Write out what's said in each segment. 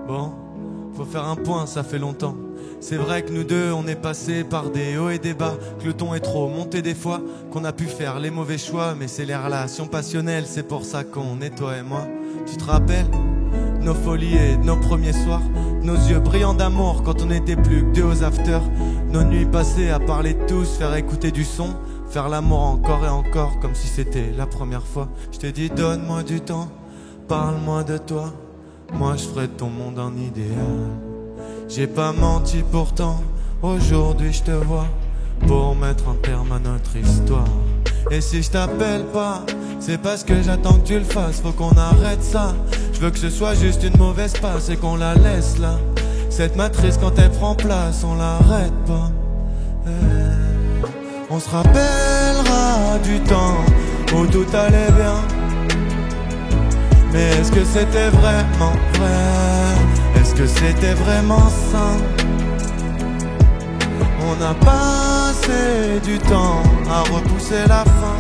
Bon, faut faire un point, ça fait longtemps. C'est vrai que nous deux, on est passé par des hauts et des bas, que le ton est trop monté des fois, qu'on a pu faire les mauvais choix, mais c'est les relations passionnelles, c'est pour ça qu'on est toi et moi. Tu te rappelles nos folies et nos premiers soirs, nos yeux brillants d'amour quand on était plus que deux aux afters, nos nuits passées à parler de tous, faire écouter du son, faire l'amour encore et encore comme si c'était la première fois. Je t'ai dit donne-moi du temps, parle-moi de toi, moi je ferai de ton monde un idéal. J'ai pas menti pourtant, aujourd'hui je te vois pour mettre un terme à notre histoire. Et si je t'appelle pas, c'est parce que j'attends que tu le fasses, faut qu'on arrête ça. Je veux que ce soit juste une mauvaise passe et qu'on la laisse là. Cette matrice quand elle prend place, on l'arrête pas. On se rappellera du temps où tout allait bien. Mais est-ce que c'était vraiment vrai? Est-ce que c'était vraiment sain? On a passé du temps à repousser la fin.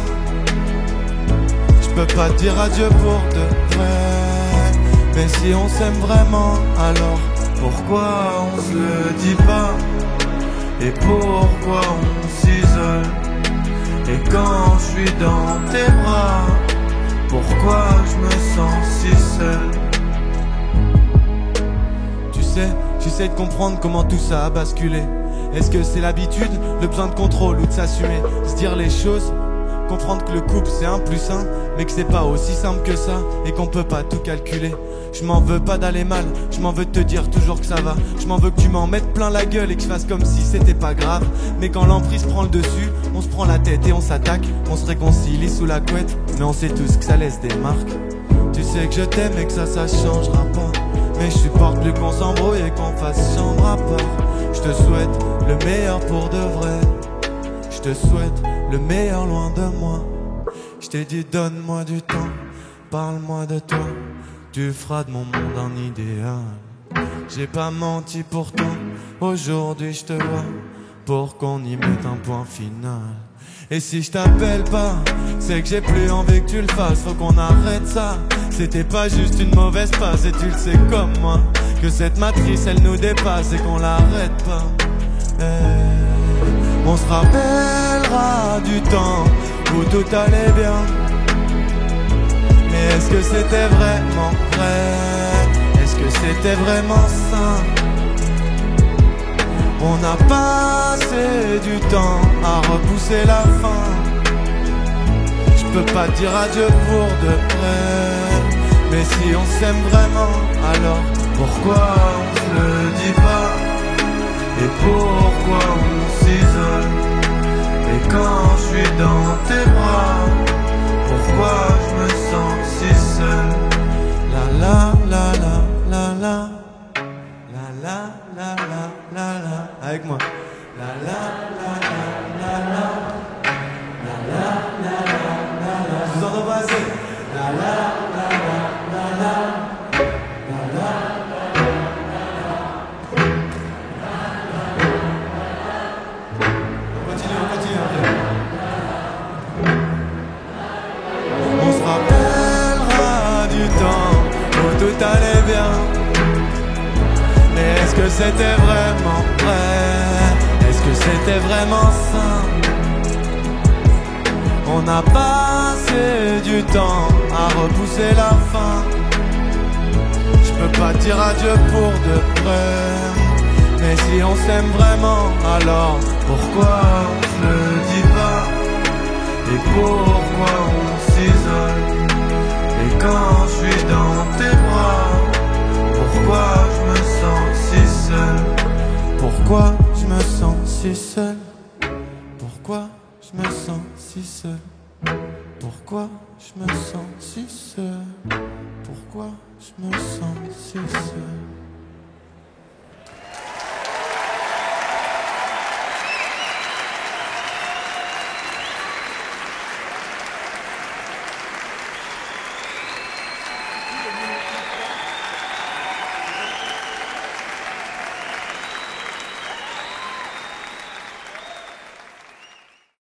Je peux pas te dire adieu pour de vrai, mais si on s'aime vraiment, alors pourquoi on se le dit pas? Et pourquoi on s'isole? Et quand je suis dans tes bras, pourquoi je me sens si seul? Tu sais, j'essaie de comprendre comment tout ça a basculé. Est-ce que c'est l'habitude, le besoin de contrôle ou de s'assumer, se dire les choses, comprendre que le couple c'est 1 + 1, mais que c'est pas aussi simple que ça et qu'on peut pas tout calculer. Je m'en veux pas d'aller mal, je m'en veux de te dire toujours que ça va. Je m'en veux que tu m'en mettes plein la gueule et que je fasse comme si c'était pas grave. Mais quand l'emprise prend le dessus, on se prend la tête et on s'attaque. On se réconcilie sous la couette, mais on sait tous que ça laisse des marques. Tu sais que je t'aime et que ça changera pas, mais je supporte plus qu'on s'embrouille et qu'on fasse chambre à part. Je te souhaite le meilleur pour de vrai, je te souhaite le meilleur loin de moi. Je t'ai dit donne-moi du temps, parle-moi de toi, tu feras de mon monde un idéal. J'ai pas menti pourtant, aujourd'hui je te vois pour qu'on y mette un point final. Et si je t'appelle pas, c'est que j'ai plus envie que tu le fasses, faut qu'on arrête ça. C'était pas juste une mauvaise passe et tu le sais comme moi, que cette matrice elle nous dépasse et qu'on l'arrête pas. On se rappellera du temps où tout allait bien. Mais est-ce que c'était vraiment vrai? Est-ce que c'était vraiment sain? On a passé du temps à repousser la fin. Je peux pas dire adieu pour de vrai, mais si on s'aime vraiment, alors pourquoi on se le dit pas? Et pourquoi on s'isole? Et quand je suis dans tes bras, pourquoi je me sens si seul? La la la la la la. La la la la la la. Avec moi. La la la la la la. La la la la la la. Je vous entends pas assez. La la la la la la. La la la la la. On continue après. On se rappellera du temps où tout allait bien. Mais est-ce que c'était vraiment vrai? Est-ce que c'était vraiment sain? On a passé du temps à repousser la fin. Je peux pas dire adieu pour de vrai, mais si on s'aime vraiment, alors pourquoi on se le dit pas? Et pourquoi on s'isole? Et quand je suis dans tes bras, pourquoi je me sens si seul? Pourquoi je me sens si seul? Pourquoi je me sens si seul? Pourquoi je me sens si seul? Pourquoi je me sens si seul?